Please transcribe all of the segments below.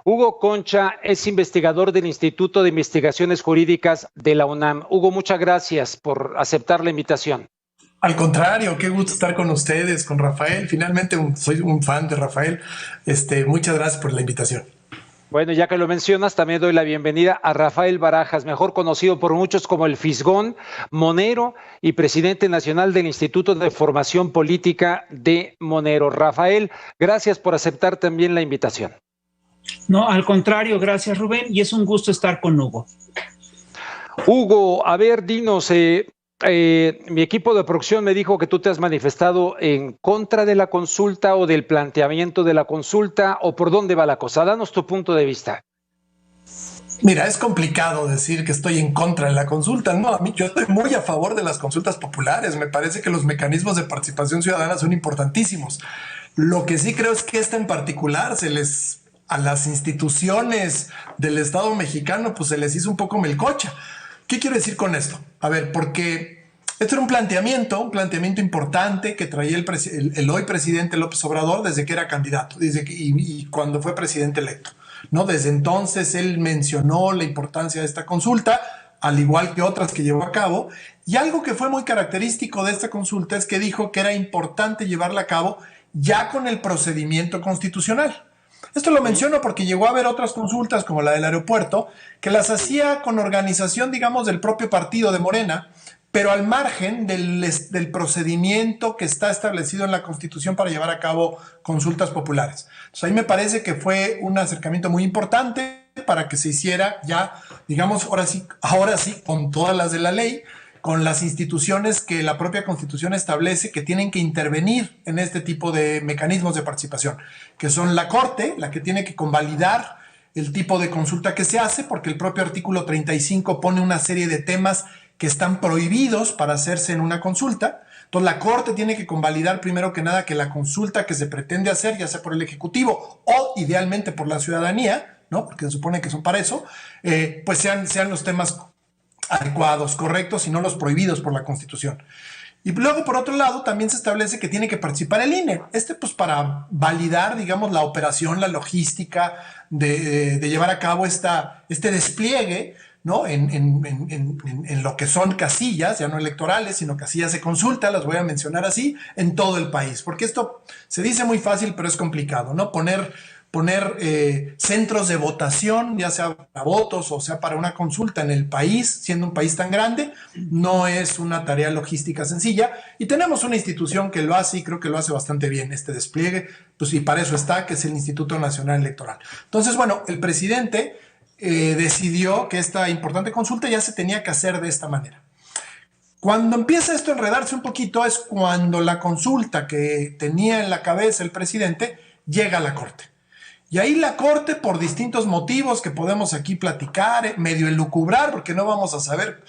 Hugo Concha es investigador del Instituto de Investigaciones Jurídicas de la UNAM. Hugo, muchas gracias por aceptar la invitación. Al contrario, qué gusto estar con ustedes, con Rafael. Finalmente soy un fan de Rafael. Muchas gracias por la invitación. Bueno, ya que lo mencionas, también doy la bienvenida a Rafael Barajas, mejor conocido por muchos como el Fisgón, monero y presidente nacional del Instituto de Formación Política de Monero. Rafael, gracias por aceptar también la invitación. No, al contrario, gracias Rubén, y es un gusto estar con Hugo. Hugo, a ver, dinos, mi equipo de producción me dijo que tú te has manifestado en contra de la consulta o del planteamiento de la consulta, o por dónde va la cosa. Danos tu punto de vista. Mira, es complicado decir que estoy en contra de la consulta. No, yo estoy muy a favor de las consultas populares. Me parece que los mecanismos de participación ciudadana son importantísimos. Lo que sí creo es que esta en particular a las instituciones del Estado mexicano pues se les hizo un poco melcocha. ¿Qué quiero decir con esto? A ver, porque esto era un planteamiento importante que traía el hoy presidente López Obrador desde que era candidato y cuando fue presidente electo, ¿no? Desde entonces él mencionó la importancia de esta consulta, al igual que otras que llevó a cabo, y algo que fue muy característico de esta consulta es que dijo que era importante llevarla a cabo ya con el procedimiento constitucional. Esto lo menciono porque llegó a haber otras consultas como la del aeropuerto, que las hacía con organización, digamos, del propio partido de Morena, pero al margen del procedimiento que está establecido en la Constitución para llevar a cabo consultas populares. Entonces ahí me parece que fue un acercamiento muy importante para que se hiciera ya, digamos, ahora sí, con todas las de la ley, con las instituciones que la propia Constitución establece que tienen que intervenir en este tipo de mecanismos de participación, que son la Corte, la que tiene que convalidar el tipo de consulta que se hace, porque el propio artículo 35 pone una serie de temas que están prohibidos para hacerse en una consulta. Entonces la Corte tiene que convalidar primero que nada que la consulta que se pretende hacer, ya sea por el Ejecutivo o idealmente por la ciudadanía, ¿no? Porque se supone que son para eso, pues sean los temas adecuados, correctos y no los prohibidos por la Constitución. Y luego, por otro lado, también se establece que tiene que participar el INE. Pues para validar, digamos, la operación, la logística de llevar a cabo este despliegue, ¿no? En lo que son casillas, ya no electorales, sino casillas de consulta, las voy a mencionar así, en todo el país. Porque esto se dice muy fácil, pero es complicado, ¿no? Poner centros de votación, ya sea para votos o sea para una consulta en el país, siendo un país tan grande, no es una tarea logística sencilla. Y tenemos una institución que lo hace y creo que lo hace bastante bien, este despliegue, pues y para eso está, que es el Instituto Nacional Electoral. Entonces, bueno, el presidente decidió que esta importante consulta ya se tenía que hacer de esta manera. Cuando empieza esto a enredarse un poquito es cuando la consulta que tenía en la cabeza el presidente llega a la Corte. Y ahí la Corte, por distintos motivos que podemos aquí platicar, medio elucubrar, porque no vamos a saber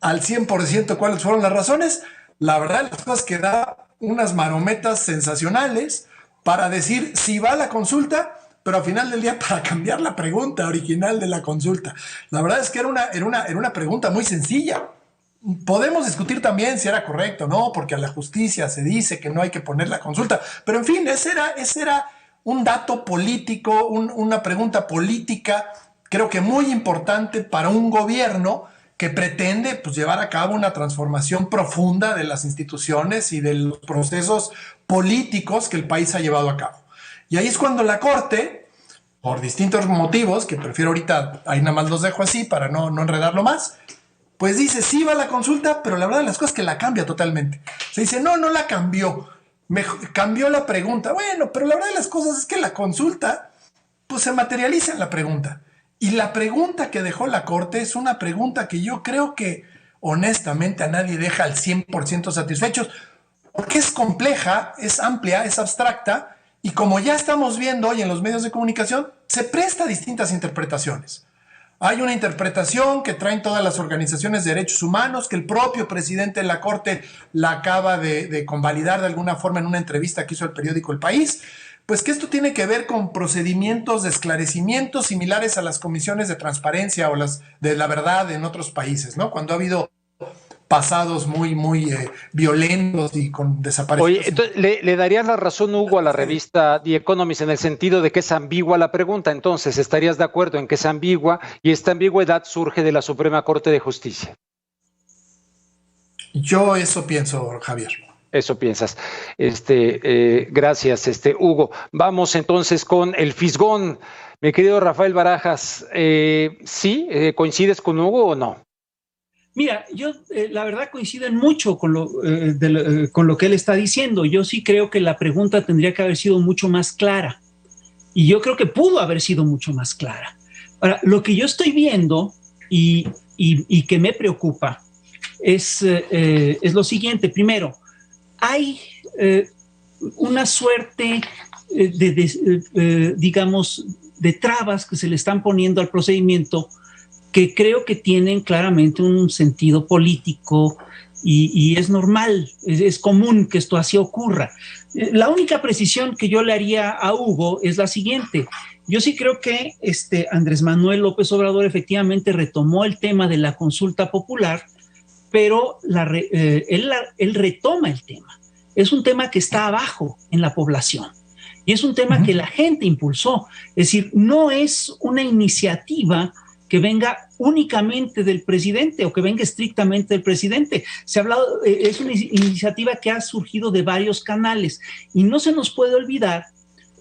al 100% cuáles fueron las razones, la verdad las cosas que da unas marometas sensacionales para decir si va a la consulta, pero al final del día para cambiar la pregunta original de la consulta. La verdad es que era una pregunta muy sencilla. Podemos discutir también si era correcto o no, porque a la justicia se dice que no hay que poner la consulta, pero en fin, ese era un dato político, una pregunta política, creo que muy importante para un gobierno que pretende pues, llevar a cabo una transformación profunda de las instituciones y de los procesos políticos que el país ha llevado a cabo. Y ahí es cuando la Corte, por distintos motivos, que prefiero ahorita, ahí nada más los dejo así para no enredarlo más, pues dice, sí va a la consulta, pero la verdad de las cosas es que la cambia totalmente. Se dice, no la cambió. Cambió la pregunta. Bueno, pero la verdad de las cosas es que la consulta pues se materializa en la pregunta. Y la pregunta que dejó la Corte es una pregunta que yo creo que honestamente a nadie deja al 100% satisfechos, porque es compleja, es amplia, es abstracta, y como ya estamos viendo hoy en los medios de comunicación, se presta a distintas interpretaciones. Hay una interpretación que traen todas las organizaciones de derechos humanos, que el propio presidente de la Corte la acaba de convalidar de alguna forma en una entrevista que hizo el periódico El País, pues que esto tiene que ver con procedimientos de esclarecimiento similares a las comisiones de transparencia o las de la verdad en otros países, ¿no? Cuando ha habido pasados muy violentos y con desapariciones. Oye, entonces, ¿le darías la razón, Hugo, a la revista The Economist en el sentido de que es ambigua la pregunta? Entonces, ¿estarías de acuerdo en que es ambigua y esta ambigüedad surge de la Suprema Corte de Justicia? Yo eso pienso, Javier. Eso piensas. Gracias, Hugo. Vamos entonces con el fisgón. Mi querido Rafael Barajas, ¿sí? ¿Coincides con Hugo o no? Mira, yo la verdad coincido en mucho con lo que él está diciendo. Yo sí creo que la pregunta tendría que haber sido mucho más clara. Y yo creo que pudo haber sido mucho más clara. Ahora, lo que yo estoy viendo y que me preocupa es lo siguiente. Primero, hay una suerte digamos, de trabas que se le están poniendo al procedimiento que creo que tienen claramente un sentido político y es normal, es común que esto así ocurra. La única precisión que yo le haría a Hugo es la siguiente. Yo sí creo que Andrés Manuel López Obrador efectivamente retomó el tema de la consulta popular, pero él retoma el tema. Es un tema que está abajo en la población y es un tema que la gente impulsó. Es decir, no es una iniciativa que venga únicamente del presidente o que venga estrictamente del presidente. Se ha hablado, es una iniciativa que ha surgido de varios canales y no se nos puede olvidar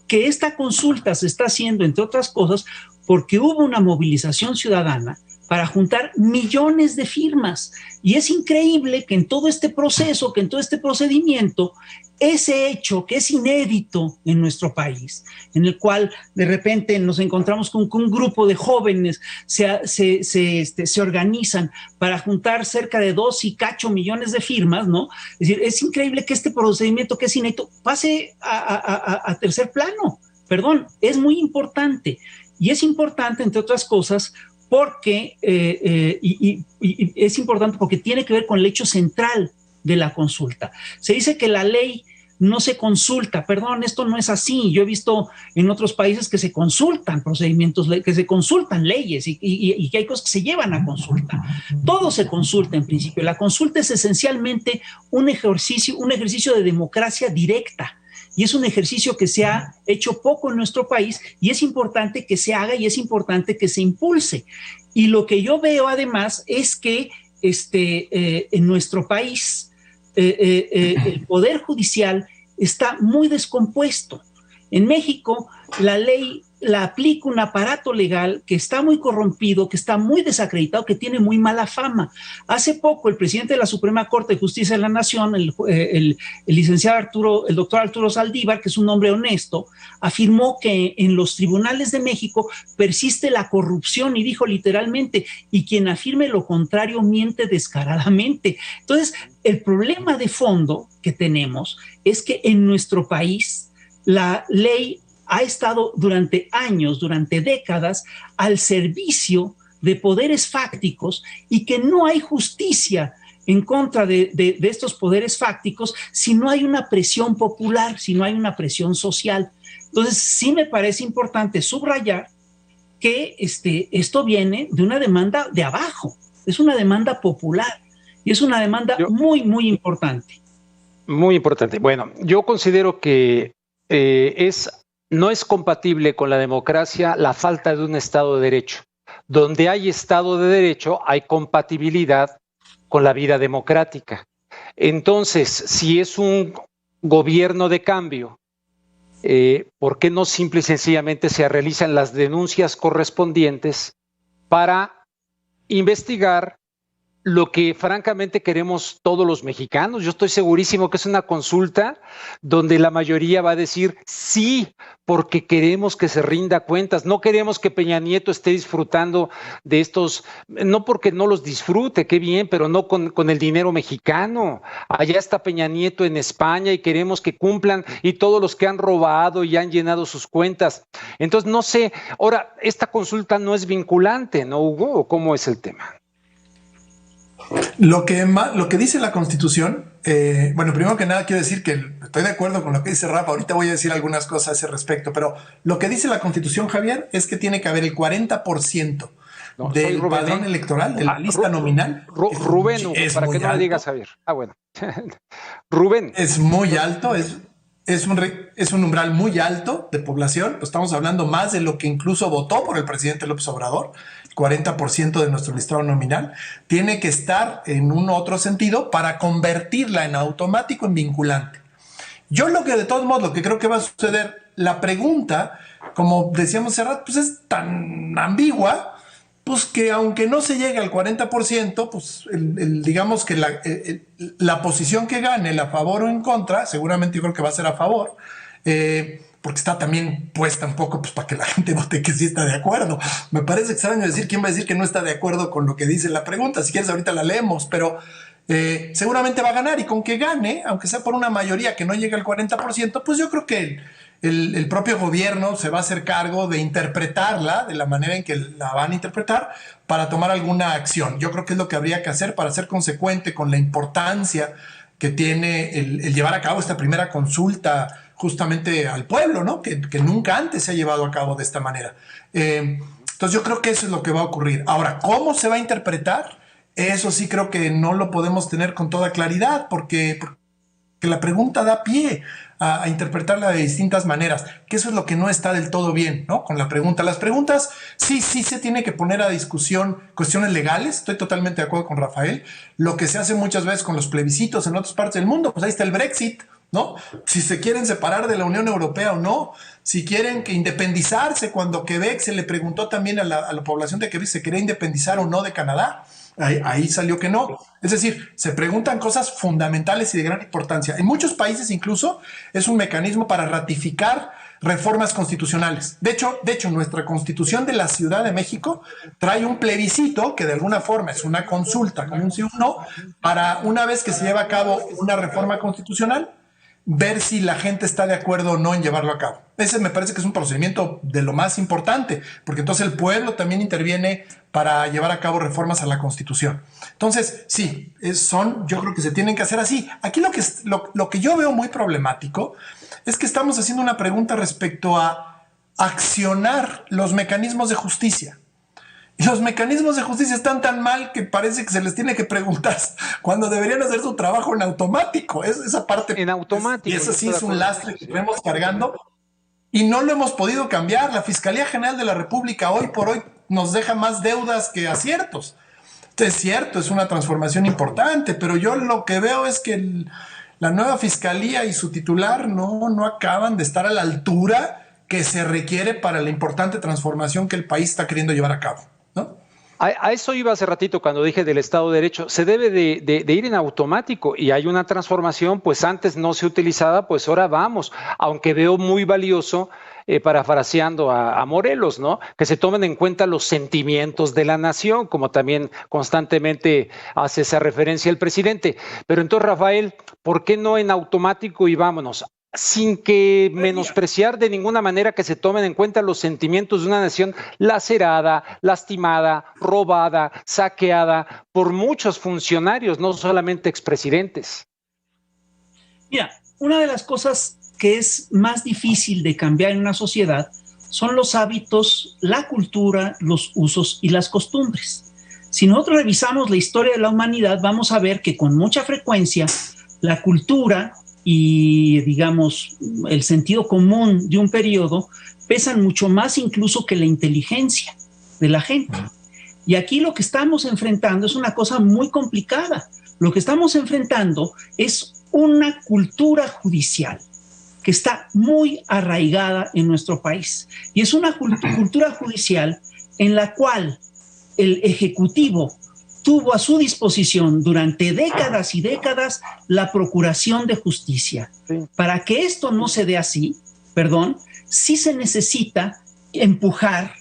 que esta consulta se está haciendo, entre otras cosas, porque hubo una movilización ciudadana para juntar millones de firmas. Y es increíble que en todo este proceso, que en todo este procedimiento, ese hecho que es inédito en nuestro país, en el cual de repente nos encontramos con un grupo de jóvenes se organizan para juntar cerca de 2 y cacho millones de firmas, ¿no? Es decir, es increíble que este procedimiento que es inédito pase a tercer plano. Perdón, es muy importante. Y es importante, entre otras cosas, porque es importante porque tiene que ver con el hecho central de la consulta. Se dice que la ley no se consulta. Perdón, esto no es así. Yo he visto en otros países que se consultan procedimientos, que se consultan leyes y que hay cosas que se llevan a consulta. Todo se consulta en principio. La consulta es esencialmente un ejercicio de democracia directa. Y es un ejercicio que se ha hecho poco en nuestro país y es importante que se haga y es importante que se impulse. Y lo que yo veo además es que en nuestro país el Poder Judicial está muy descompuesto. En México la ley la aplica un aparato legal que está muy corrompido, que está muy desacreditado, que tiene muy mala fama. Hace poco el presidente de la Suprema Corte de Justicia de la Nación, el licenciado el doctor Arturo Saldívar, que es un hombre honesto, afirmó que en los tribunales de México persiste la corrupción y dijo literalmente, y quien afirme lo contrario miente descaradamente. Entonces, el problema de fondo que tenemos es que en nuestro país la ley ha estado durante años, durante décadas, al servicio de poderes fácticos y que no hay justicia en contra de estos poderes fácticos si no hay una presión popular, si no hay una presión social. Entonces, sí me parece importante subrayar que esto viene de una demanda de abajo, es una demanda popular y es una demanda muy, muy importante. Muy importante. Bueno, yo considero que no es compatible con la democracia la falta de un Estado de Derecho. Donde hay Estado de Derecho, hay compatibilidad con la vida democrática. Entonces, si es un gobierno de cambio, ¿por qué no simple y sencillamente se realizan las denuncias correspondientes para investigar lo que francamente queremos todos los mexicanos? Yo estoy segurísimo que es una consulta donde la mayoría va a decir sí, porque queremos que se rinda cuentas, no queremos que Peña Nieto esté disfrutando de estos, no porque no los disfrute, qué bien, pero no con el dinero mexicano. Allá está Peña Nieto en España y queremos que cumplan, y todos los que han robado y han llenado sus cuentas. Entonces, no sé, ahora, esta consulta no es vinculante, ¿no, Hugo? ¿O cómo es el tema? Lo que dice la Constitución, bueno, primero que nada quiero decir que estoy de acuerdo con lo que dice Rafa. Ahorita voy a decir algunas cosas a ese respecto, pero lo que dice la Constitución, Javier, es que tiene que haber el 40% No, soy del Rubén, padrón electoral, de la lista nominal. Rubén, para que no me digas Javier. Bueno. Rubén. Es muy alto, es un umbral muy alto de población. Pues estamos hablando más de lo que incluso votó por el presidente López Obrador, 40% de nuestro listado nominal. Tiene que estar en un otro sentido para convertirla en automático en vinculante. Yo de todos modos, lo que creo que va a suceder, la pregunta, como decíamos hace rato, pues es tan ambigua, pues que aunque no se llegue al 40%, pues digamos que la posición que gane, a favor o en contra, seguramente yo creo que va a ser a favor, porque está también puesta un poco pues para que la gente vote que sí está de acuerdo. Me parece extraño decir quién va a decir que no está de acuerdo con lo que dice la pregunta. Si quieres ahorita la leemos, pero seguramente va a ganar, y con que gane, aunque sea por una mayoría que no llegue al 40%, pues yo creo que el propio gobierno se va a hacer cargo de interpretarla de la manera en que la van a interpretar para tomar alguna acción. Yo creo que es lo que habría que hacer para ser consecuente con la importancia que tiene el llevar a cabo esta primera consulta justamente al pueblo, ¿no? Que nunca antes se ha llevado a cabo de esta manera. Entonces yo creo que eso es lo que va a ocurrir. Ahora, ¿cómo se va a interpretar? Eso sí creo que no lo podemos tener con toda claridad, porque la pregunta da pie a interpretarla de distintas maneras, que eso es lo que no está del todo bien, ¿no? Con la pregunta. Las preguntas sí se tiene que poner a discusión cuestiones legales, estoy totalmente de acuerdo con Rafael. Lo que se hace muchas veces con los plebiscitos en otras partes del mundo, pues ahí está el Brexit, ¿no? Si se quieren separar de la Unión Europea o no, si quieren que independizarse, cuando Quebec se le preguntó también a la población de Quebec si se quería independizar o no de Canadá. Ahí salió que no. Es decir, se preguntan cosas fundamentales y de gran importancia. En muchos países incluso es un mecanismo para ratificar reformas constitucionales. De hecho, nuestra Constitución de la Ciudad de México trae un plebiscito que de alguna forma es una consulta con un sí o un no, para una vez que se lleva a cabo una reforma constitucional, ver si la gente está de acuerdo o no en llevarlo a cabo. Ese me parece que es un procedimiento de lo más importante, porque entonces el pueblo también interviene para llevar a cabo reformas a la Constitución. Entonces, sí, yo creo que se tienen que hacer así. Aquí lo que yo veo muy problemático es que estamos haciendo una pregunta respecto a accionar los mecanismos de justicia. Y los mecanismos de justicia están tan mal que parece que se les tiene que preguntar cuando deberían hacer su trabajo en automático. Esa parte. En automático. Y eso sí es un lastre que venimos cargando y no lo hemos podido cambiar. La Fiscalía General de la República hoy por hoy nos deja más deudas que aciertos. Es cierto, es una transformación importante, pero yo lo que veo es que la nueva Fiscalía y su titular no acaban de estar a la altura que se requiere para la importante transformación que el país está queriendo llevar a cabo, ¿no? A eso iba hace ratito cuando dije del Estado de Derecho. Se debe de ir en automático y hay una transformación, pues antes no se utilizaba, pues ahora vamos. Aunque veo muy valioso, parafraseando a Morelos, ¿no? Que se tomen en cuenta los sentimientos de la nación, como también constantemente hace esa referencia el presidente. Pero entonces, Rafael, ¿por qué no en automático y vámonos? Sin que menospreciar de ninguna manera que se tomen en cuenta los sentimientos de una nación lacerada, lastimada, robada, saqueada por muchos funcionarios, no solamente expresidentes. Mira, una de las cosas que es más difícil de cambiar en una sociedad son los hábitos, la cultura, los usos y las costumbres. Si nosotros revisamos la historia de la humanidad, vamos a ver que con mucha frecuencia la cultura y, digamos, el sentido común de un periodo pesan mucho más incluso que la inteligencia de la gente. Y aquí lo que estamos enfrentando es una cosa muy complicada. Lo que estamos enfrentando es una cultura judicial que está muy arraigada en nuestro país. Y es una cultura judicial en la cual el Ejecutivo tuvo a su disposición durante décadas y décadas la procuración de justicia. Sí. Para que esto no se dé así, sí se necesita empujar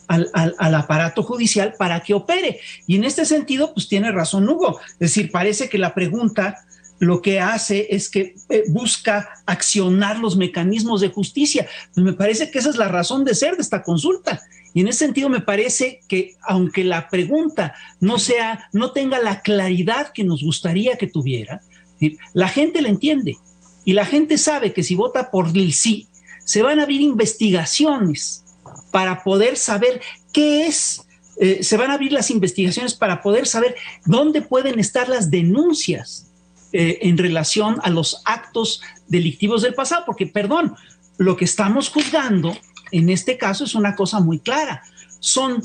al aparato judicial para que opere. Y en este sentido, pues tiene razón Hugo. Es decir, parece que la pregunta lo que hace es que busca accionar los mecanismos de justicia. Pues me parece que esa es la razón de ser de esta consulta. Y en ese sentido me parece que aunque la pregunta no tenga la claridad que nos gustaría que tuviera, la gente la entiende y la gente sabe que si vota por el sí, se van a abrir investigaciones para poder saber qué es se van a abrir las investigaciones para poder saber dónde pueden estar las denuncias en relación a los actos delictivos del pasado, porque, perdón, lo que estamos juzgando en este caso es una cosa muy clara.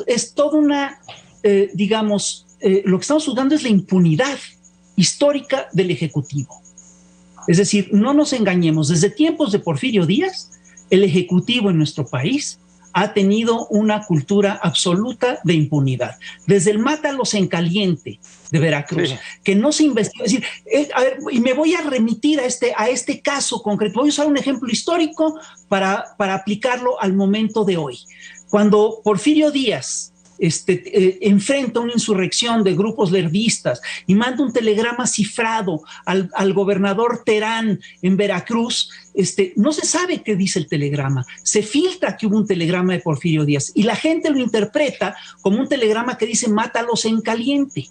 Es toda una, lo que estamos juzgando es la impunidad histórica del Ejecutivo. Es decir, no nos engañemos, desde tiempos de Porfirio Díaz, el Ejecutivo en nuestro país ha tenido una cultura absoluta de impunidad. Desde el mátalos en caliente de Veracruz, que no se investigó. Es decir, a ver, y me voy a remitir a este caso concreto. Voy a usar un ejemplo histórico para aplicarlo al momento de hoy. Cuando Porfirio Díaz enfrenta una insurrección de grupos lervistas y manda un telegrama cifrado al gobernador Terán en Veracruz, no se sabe qué dice el telegrama. Se filtra que hubo un telegrama de Porfirio Díaz y la gente lo interpreta como un telegrama que dice mátalos en caliente.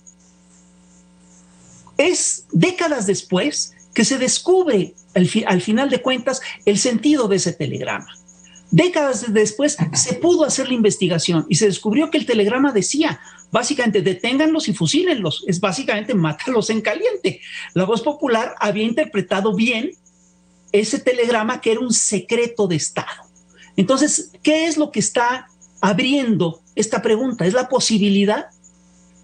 Es décadas después que se descubre al final de cuentas el sentido de ese telegrama. Décadas después se pudo hacer la investigación y se descubrió que el telegrama decía básicamente deténganlos y fusílenlos, es básicamente mátalos en caliente. La Voz Popular había interpretado bien ese telegrama que era un secreto de Estado. Entonces, ¿qué es lo que está abriendo esta pregunta? Es la posibilidad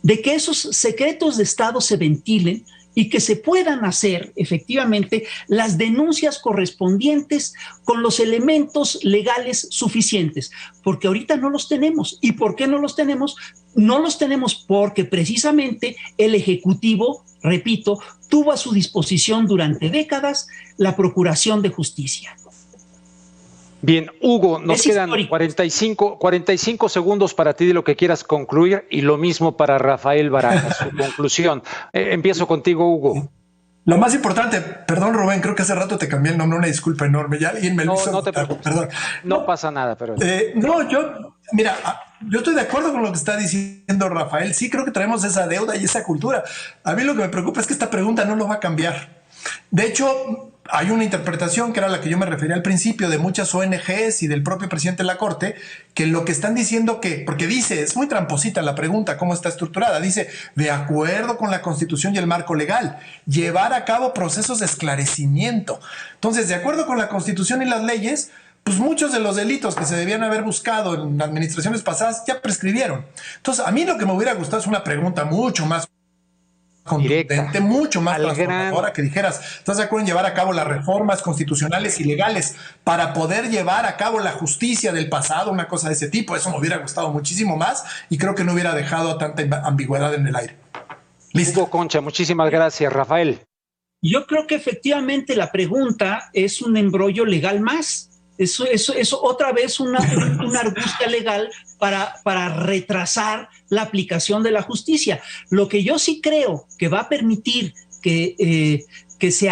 de que esos secretos de Estado se ventilen y que se puedan hacer efectivamente las denuncias correspondientes con los elementos legales suficientes, porque ahorita no los tenemos. ¿Y por qué no los tenemos? No los tenemos porque precisamente el Ejecutivo, repito, tuvo a su disposición durante décadas la Procuración de Justicia. Bien, Hugo, nos quedan 45 segundos para ti de lo que quieras concluir y lo mismo para Rafael Barajas, su conclusión. Empiezo contigo, Hugo. Lo más importante, perdón Rubén, creo que hace rato te cambié el nombre, una disculpa enorme, ya alguien me lo hizo. No te preocupes, perdón. No pasa nada, pero... Mira, yo estoy de acuerdo con lo que está diciendo Rafael, sí creo que traemos esa deuda y esa cultura. A mí lo que me preocupa es que esta pregunta no lo va a cambiar. De hecho, hay una interpretación que era la que yo me refería al principio de muchas ONGs y del propio presidente de la Corte, que lo que están diciendo porque dice, es muy tramposita la pregunta, cómo está estructurada, dice, de acuerdo con la Constitución y el marco legal, llevar a cabo procesos de esclarecimiento. Entonces, de acuerdo con la Constitución y las leyes, pues muchos de los delitos que se debían haber buscado en administraciones pasadas ya prescribieron. Entonces, a mí lo que me hubiera gustado es una pregunta mucho más contundente, mucho más transformadora, que dijeras, ¿estás de acuerdo en llevar a cabo las reformas constitucionales y legales para poder llevar a cabo la justicia del pasado? Una cosa de ese tipo, eso me hubiera gustado muchísimo más y creo que no hubiera dejado tanta ambigüedad en el aire. Listo. Hugo Concha, muchísimas gracias. Rafael. Yo creo que efectivamente la pregunta es un embrollo legal más. Eso otra vez una argucia legal para retrasar la aplicación de la justicia. Lo que yo sí creo que va a permitir que se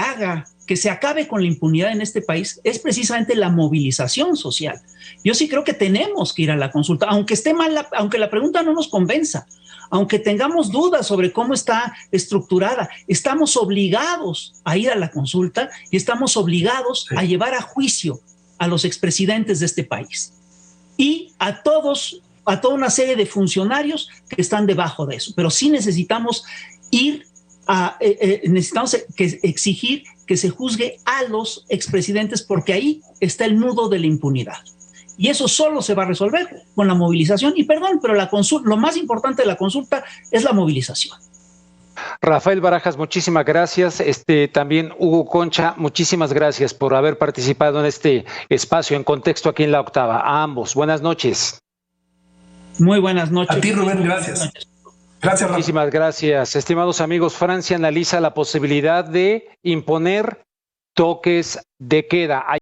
acabe con la impunidad en este país es precisamente la movilización social. Yo sí creo que tenemos que ir a la consulta, aunque esté mal, aunque la pregunta no nos convenza, aunque tengamos dudas sobre cómo está estructurada, estamos obligados a ir a la consulta y estamos obligados a llevar a juicio a los expresidentes de este país y a toda una serie de funcionarios que están debajo de eso. Pero sí necesitamos exigir que se juzgue a los expresidentes, porque ahí está el nudo de la impunidad. Y eso solo se va a resolver con la movilización. Y perdón, pero lo más importante de la consulta es la movilización. Rafael Barajas, muchísimas gracias. También Hugo Concha, muchísimas gracias por haber participado en este espacio en contexto aquí en La Octava. A ambos, buenas noches. Muy buenas noches. A ti, Rubén, gracias. Gracias, Rafa. Muchísimas gracias. Estimados amigos, Francia analiza la posibilidad de imponer toques de queda.